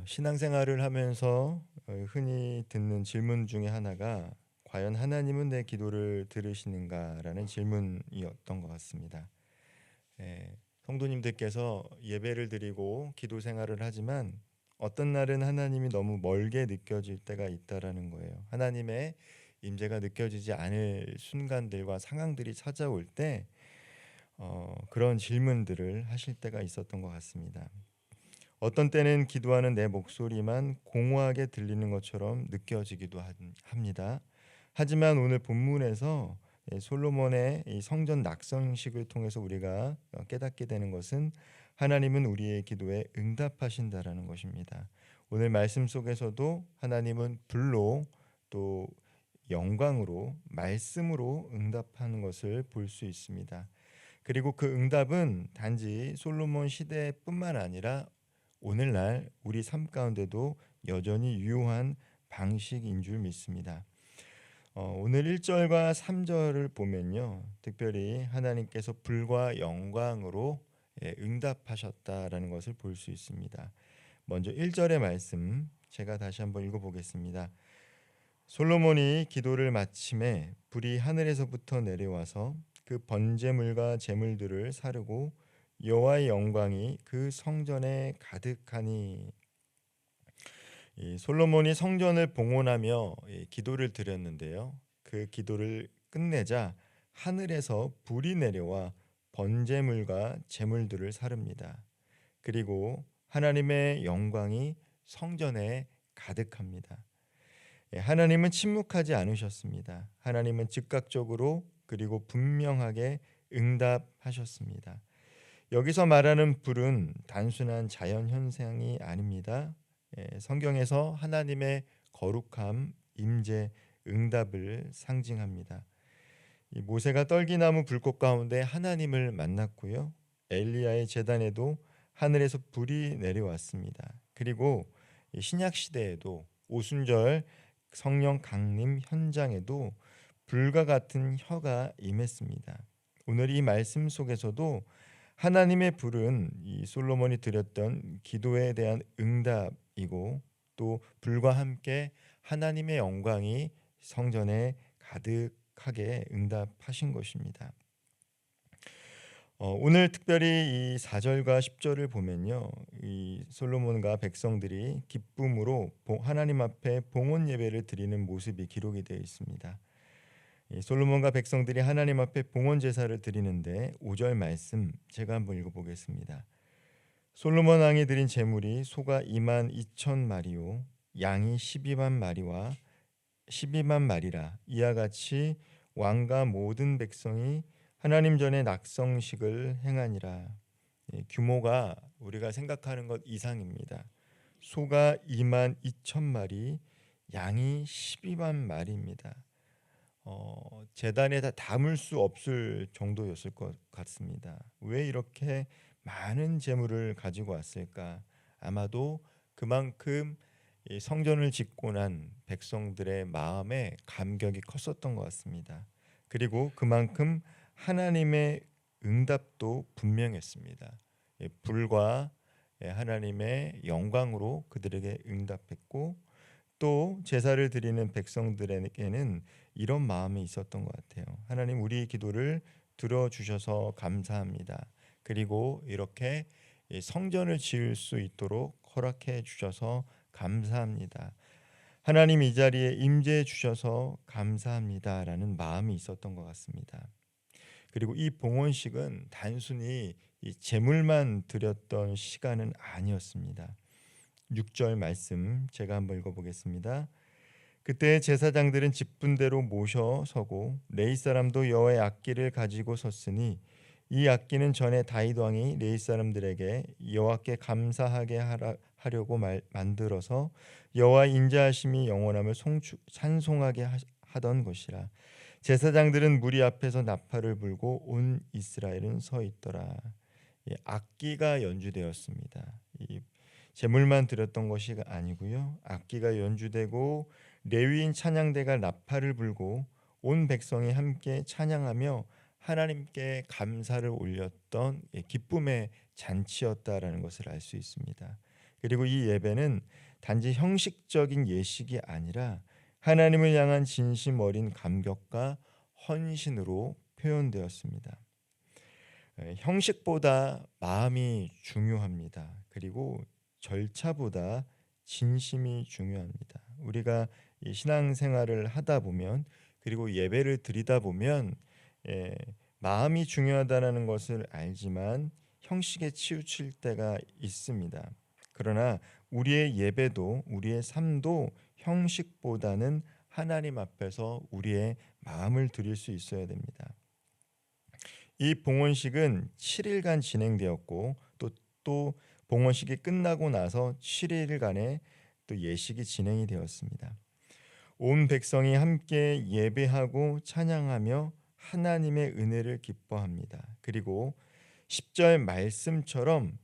신앙생활을 하면서 흔히 듣는 질문 중에 하나가 과연 하나님은 내 기도를 들으시는가라는 질문이었던 것 같습니다. 성도님들께서 예배를 드리고 기도 생활을 하지만 어떤 날은 하나님이 너무 멀게 느껴질 때가 있다라는 거예요. 하나님의 임재가 느껴지지 않을 순간들과 상황들이 찾아올 때 그런 질문들을 하실 때가 있었던 것 같습니다. 어떤 때는 기도하는 내 목소리만 공허하게 들리는 것처럼 느껴지기도 합니다. 하지만 오늘 본문에서 솔로몬의 이 성전 낙성식을 통해서 우리가 깨닫게 되는 것은 하나님은 우리의 기도에 응답하신다라는 것입니다. 오늘 말씀 속에서도 하나님은 불로 또 영광으로 말씀으로 응답하는 것을 볼 수 있습니다. 그리고 그 응답은 단지 솔로몬 시대뿐만 아니라 오늘날 우리 삶 가운데도 여전히 유효한 방식인 줄 믿습니다. 오늘 1절과 3절을 보면요. 특별히 하나님께서 불과 영광으로 응답하셨다라는 것을 볼 수 있습니다. 먼저 1절의 말씀 제가 다시 한번 읽어보겠습니다. 솔로몬이 기도를 마침에 불이 하늘에서부터 내려와서 그 번제물과 제물들을 사르고 여호와의 영광이 그 성전에 가득하니. 이 솔로몬이 성전을 봉헌하며 기도를 드렸는데요. 그 기도를 끝내자 하늘에서 불이 내려와 번제물과 제물들을 사릅니다. 그리고 하나님의 영광이 성전에 가득합니다. 하나님은 침묵하지 않으셨습니다. 하나님은 즉각적으로 그리고 분명하게 응답하셨습니다. 여기서 말하는 불은 단순한 자연 현상이 아닙니다. 성경에서 하나님의 거룩함, 임재, 응답을 상징합니다. 이 모세가 떨기나무 불꽃 가운데 하나님을 만났고요. 엘리야의 제단에도 하늘에서 불이 내려왔습니다. 그리고 신약 시대에도 오순절 성령 강림 현장에도 불과 같은 혀가 임했습니다. 오늘 이 말씀 속에서도 하나님의 불은 이 솔로몬이 드렸던 기도에 대한 응답이고 또 불과 함께 하나님의 영광이 성전에 가득하게 응답하신 것입니다. 오늘 특별히 이 4절과 10절을 보면요. 이 솔로몬과 백성들이 기쁨으로 하나님 앞에 봉헌 예배를 드리는 모습이 기록이 되어 있습니다. 솔로몬과 백성들이 하나님 앞에 봉헌 제사를 드리는데 5절 말씀 제가 한번 읽어보겠습니다. 솔로몬 왕이 드린 제물이 소가 2만 2천 마리요 양이 12만 마리와 12만 마리라. 이와 같이 왕과 모든 백성이 하나님 전에 낙성식을 행하니라. 규모가 우리가 생각하는 것 이상입니다. 소가 2만 2천 마리, 양이 12만 마리입니다. 제단에 다 담을 수 없을 정도였을 것 같습니다. 왜 이렇게 많은 재물을 가지고 왔을까? 아마도 그만큼 이 성전을 짓고 난 백성들의 마음에 감격이 컸었던 것 같습니다. 그리고 그만큼 하나님의 응답도 분명했습니다. 불과 하나님의 영광으로 그들에게 응답했고 또 제사를 드리는 백성들에게는 이런 마음이 있었던 것 같아요. 하나님 우리 기도를 들어주셔서 감사합니다. 그리고 이렇게 성전을 지을 수 있도록 허락해 주셔서 감사합니다. 하나님 이 자리에 임재해 주셔서 감사합니다라는 마음이 있었던 것 같습니다. 그리고 이 봉헌식은 단순히 이 제물만 드렸던 시간은 아니었습니다. 6절 말씀 제가 한번 읽어보겠습니다. 그때 제사장들은 직분대로 모셔 서고 레위 사람도 여호와의 악기를 가지고 섰으니 이 악기는 전에 다윗 왕이 레위 사람들에게 여호와께 감사하게 하려고 만들어서 여호와의 인자하심이 영원함을 찬송하게 하던 것이라. 제사장들은 무리 앞에서 나팔을 불고 온 이스라엘은 서 있더라. 악기가 연주되었습니다. 이 제물만 드렸던 것이 아니고요. 악기가 연주되고 레위인 찬양대가 나팔을 불고 온 백성이 함께 찬양하며 하나님께 감사를 올렸던 기쁨의 잔치였다라는 것을 알 수 있습니다. 그리고 이 예배는 단지 형식적인 예식이 아니라 하나님을 향한 진심 어린 감격과 헌신으로 표현되었습니다. 형식보다 마음이 중요합니다. 그리고 절차보다 진심이 중요합니다. 우리가 이 신앙생활을 하다 보면, 그리고 예배를 드리다 보면 마음이 중요하다는 것을 알지만 형식에 치우칠 때가 있습니다. 그러나 우리의 예배도, 우리의 삶도 형식보다는 하나님 앞에서 우리의 마음을 드릴 수 있어야 됩니다. 이 봉헌식은 7일간 진행되었고, 또 봉헌식이 끝나고 나서 7일간의 또 예식이 진행이 되었습니다. 온 백성이 함께 예배하고 찬양하며 하나님의 은혜를 기뻐합니다. 그리고 10절 말씀처럼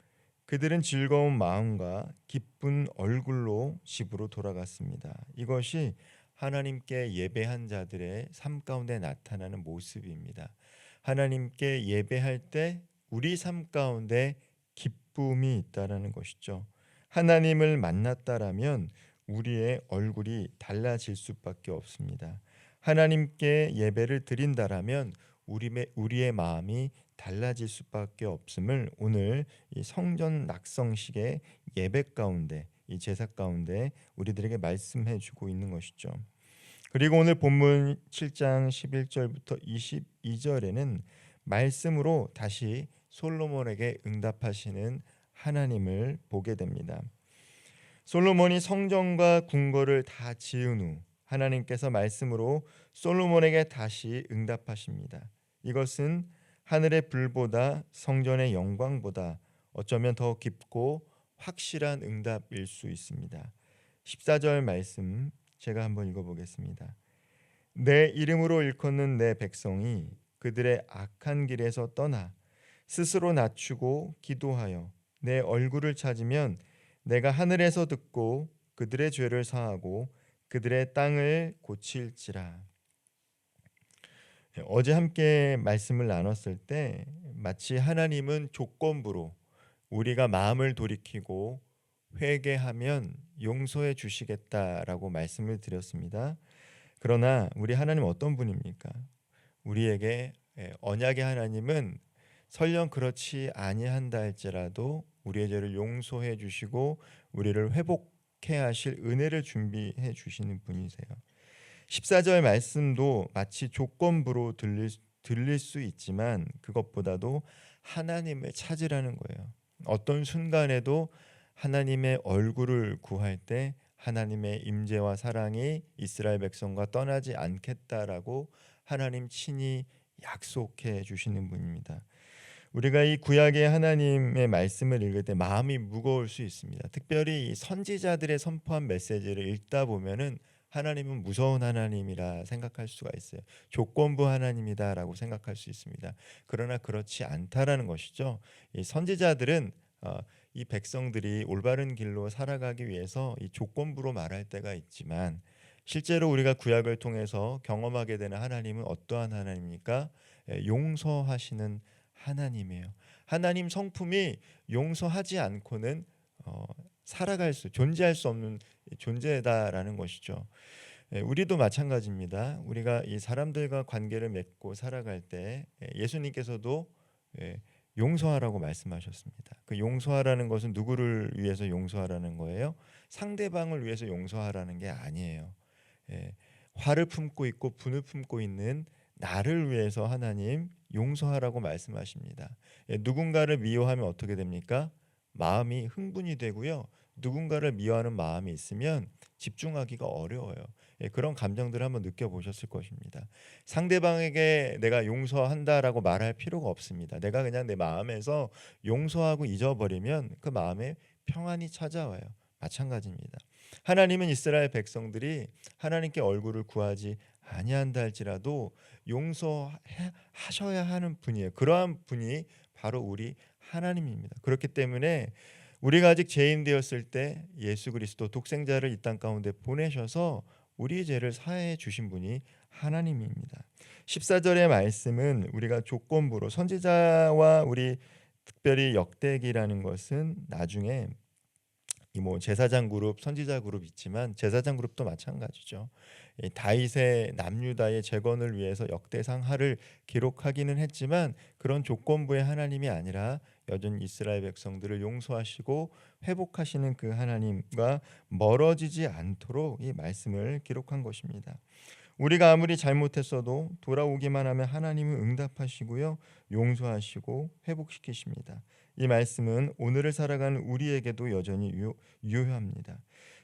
그들은 즐거운 마음과 기쁜 얼굴로 집으로 돌아갔습니다. 이것이 하나님께 예배한 자들의 삶 가운데 나타나는 모습입니다. 하나님께 예배할 때 우리 삶 가운데 기쁨이 있다라는 것이죠. 하나님을 만났다라면 우리의 얼굴이 달라질 수밖에 없습니다. 하나님께 예배를 드린다라면 우리의 마음이 달라질 수밖에 없음을 오늘 이 성전 낙성식의 예배 가운데, 이 제사 가운데 우리들에게 말씀해 주고 있는 것이죠. 그리고 오늘 본문 7장 11절부터 22절에는 말씀으로 다시 솔로몬에게 응답하시는 하나님을 보게 됩니다. 솔로몬이 성전과 궁궐을 다 지은 후 하나님께서 말씀으로 솔로몬에게 다시 응답하십니다. 이것은 하늘의 불보다 성전의 영광보다 어쩌면 더 깊고 확실한 응답일 수 있습니다. 14절 말씀 제가 한번 읽어보겠습니다. 내 이름으로 일컫는 내 백성이 그들의 악한 길에서 떠나 스스로 낮추고 기도하여 내 얼굴을 찾으면 내가 하늘에서 듣고 그들의 죄를 사하고 그들의 땅을 고칠지라. 어제 함께 말씀을 나눴을 때 마치 하나님은 조건부로 우리가 마음을 돌이키고 회개하면 용서해 주시겠다라고 말씀을 드렸습니다. 그러나 우리 하나님 어떤 분입니까? 우리에게 언약의 하나님은 설령 그렇지 아니한다 할지라도 우리의 죄를 용서해 주시고 우리를 회복해 하실 은혜를 준비해 주시는 분이세요. 14절 말씀도 마치 조건부로 들릴 수 있지만 그것보다도 하나님을 찾으라는 거예요. 어떤 순간에도 하나님의 얼굴을 구할 때 하나님의 임재와 사랑이 이스라엘 백성과 떠나지 않겠다라고 하나님 친히 약속해 주시는 분입니다. 우리가 이 구약의 하나님의 말씀을 읽을 때 마음이 무거울 수 있습니다. 특별히 이 선지자들의 선포한 메시지를 읽다 보면은 하나님은 무서운 하나님이라 생각할 수가 있어요. 조건부 하나님이다라고 생각할 수 있습니다. 그러나 그렇지 않다라는 것이죠. 이 선지자들은 이 백성들이 올바른 길로 살아가기 위해서 이 조건부로 말할 때가 있지만 실제로 우리가 구약을 통해서 경험하게 되는 하나님은 어떠한 하나님입니까? 용서하시는 하나님이에요. 하나님 성품이 용서하지 않고는 존재할 수 없는 존재다라는 것이죠. 우리도 마찬가지입니다. 우리가 이 사람들과 관계를 맺고 살아갈 때 예수님께서도 용서하라고 말씀하셨습니다. 그 용서하라는 것은 누구를 위해서 용서하라는 거예요? 상대방을 위해서 용서하라는 게 아니에요. 화를 품고 있고 분을 품고 있는 나를 위해서 하나님 용서하라고 말씀하십니다. 누군가를 미워하면 어떻게 됩니까? 마음이 흥분이 되고요. 누군가를 미워하는 마음이 있으면 집중하기가 어려워요. 그런 감정들을 한번 느껴보셨을 것입니다. 상대방에게 내가 용서한다라고 말할 필요가 없습니다. 내가 그냥 내 마음에서 용서하고 잊어버리면 그 마음에 평안이 찾아와요. 마찬가지입니다. 하나님은 이스라엘 백성들이 하나님께 얼굴을 구하지 아니한다 할지라도 용서하셔야 하는 분이에요. 그러한 분이 바로 우리 하나님입니다. 그렇기 때문에 우리가 아직 죄인 되었을 때 예수 그리스도 독생자를 이 땅 가운데 보내셔서 우리의 죄를 사해 주신 분이 하나님입니다. 14절의 말씀은 우리가 조건부로 선지자와 우리 특별히 역대기라는 것은 나중에 이 뭐 제사장 그룹, 선지자 그룹 있지만 제사장 그룹도 마찬가지죠. 이 다윗의 남유다의 재건을 위해서 역대상하를 기록하기는 했지만 그런 조건부의 하나님이 아니라 여전히 이스라엘 백성들을 용서하시고 회복하시는 그 하나님과 멀어지지 않도록 이 말씀을 기록한 것입니다. 우리가 아무리 잘못했어도 돌아오기만 하면 하나님은 응답하시고요, 용서하시고 회복시키십니다. 이 말씀은 오늘을 살아가는 우리에게도 여전히 유효합니다.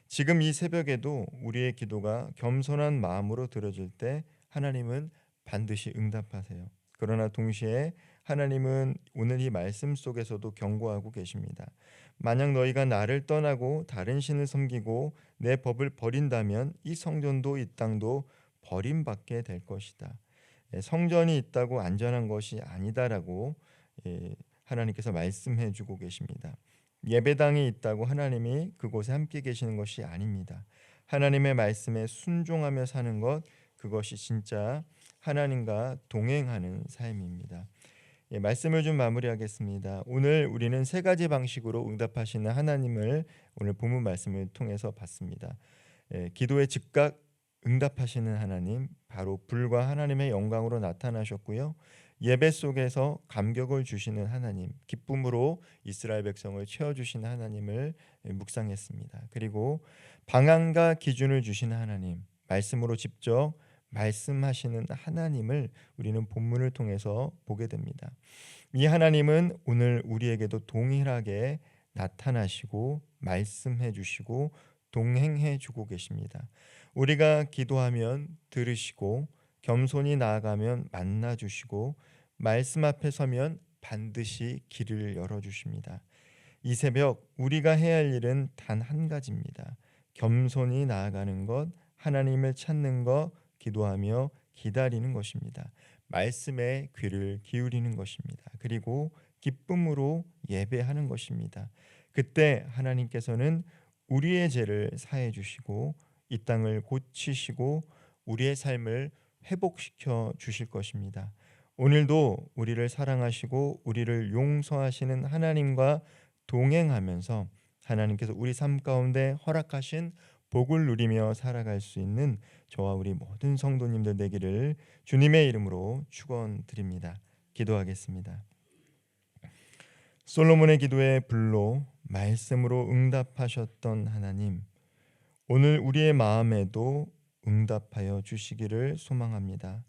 지금 이 새벽에도 우리의 기도가 겸손한 마음으로 들어질 때 하나님은 반드시 응답하세요. 그러나 동시에 하나님은 오늘 이 말씀 속에서도 경고하고 계십니다. 만약 너희가 나를 떠나고 다른 신을 섬기고 내 법을 버린다면 이 성전도 이 땅도 버림받게 될 것이다. 성전이 있다고 안전한 것이 아니다라고 하나님께서 말씀해 주고 계십니다. 예배당이 있다고 하나님이 그곳에 함께 계시는 것이 아닙니다. 하나님의 말씀에 순종하며 사는 것, 그것이 진짜 하나님과 동행하는 삶입니다. 말씀을 좀 마무리하겠습니다. 오늘 우리는 세 가지 방식으로 응답하시는 하나님을 오늘 본문 말씀을 통해서 봤습니다. 기도에 즉각 응답하시는 하나님, 바로 불과 하나님의 영광으로 나타나셨고요. 예배 속에서 감격을 주시는 하나님, 기쁨으로 이스라엘 백성을 채워주시는 하나님을 묵상했습니다. 그리고 방향과 기준을 주시는 하나님, 말씀으로 직접 말씀하시는 하나님을 우리는 본문을 통해서 보게 됩니다. 이 하나님은 오늘 우리에게도 동일하게 나타나시고 말씀해 주시고 동행해 주고 계십니다. 우리가 기도하면 들으시고 겸손히 나아가면 만나 주시고 말씀 앞에 서면 반드시 길을 열어 주십니다. 이 새벽 우리가 해야 할 일은 단 한 가지입니다. 겸손히 나아가는 것, 하나님을 찾는 것, 기도하며 기다리는 것입니다. 말씀에 귀를 기울이는 것입니다. 그리고 기쁨으로 예배하는 것입니다. 그때 하나님께서는 우리의 죄를 사해 주시고 이 땅을 고치시고 우리의 삶을 회복시켜 주실 것입니다. 오늘도 우리를 사랑하시고 우리를 용서하시는 하나님과 동행하면서 하나님께서 우리 삶 가운데 허락하신 복을 누리며 살아갈 수 있는 저와 우리 모든 성도님들 되기를 주님의 이름으로 축원드립니다. 기도하겠습니다. 솔로몬의 기도에 불로 말씀으로 응답하셨던 하나님, 오늘 우리의 마음에도 응답하여 주시기를 소망합니다.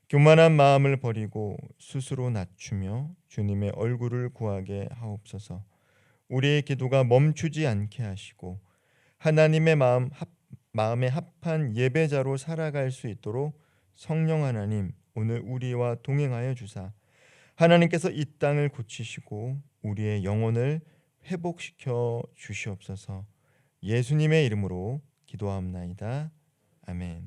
교만한 마음을 버리고 스스로 낮추며 주님의 얼굴을 구하게 하옵소서. 우리의 기도가 멈추지 않게 하시고 하나님의 마음에 합한 예배자로 살아갈 수 있도록 성령 하나님 오늘 우리와 동행하여 주사 하나님께서 이 땅을 고치시고 우리의 영혼을 회복시켜 주시옵소서. 예수님의 이름으로 기도하옵나이다. 아멘.